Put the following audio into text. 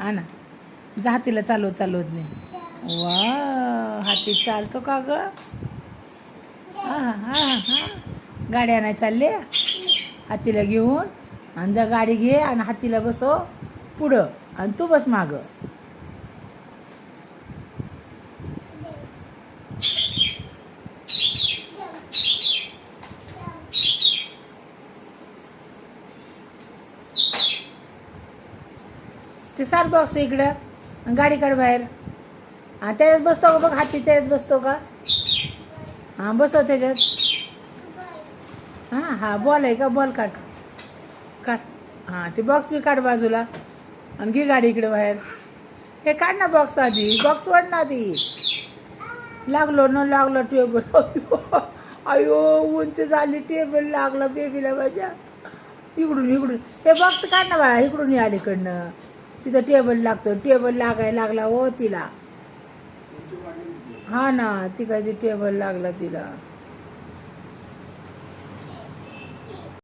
आणा जा हातीला चालवत नाही. वा हाती चालतो का ग? हा हा हा हा गाडी आणायला चालले हातीला घेऊन. आणि जा गाडी घे आणि हातीला बसव पुढं आणि तू बस मागं. ते सार बॉक्स इकडं गाडी काढ बाहेर. हां त्याच्यात बसतो का बघ हाती त्याच्यात बसतो का? हां बसव त्याच्यात. हां हां बॉल आहे का? बॉल काढ काढ. हां ते बॉक्स बी काढ बाजूला आणि घे गाडी इकडे बाहेर. हे काढ ना बॉक्स आधी. बॉक्स वाढ ना आधी. लागलो न लागलं टेबल. अयो उंच झाली टेबल लागला बेबीला माझ्या. इकडून हे बॉक्स काढ ना बाळा इकडून या अलीकडनं. तिथं टेबल लागतो. टेबल लागायला लागला हो तिला. हा ना ती काय टेबल लागला तिला.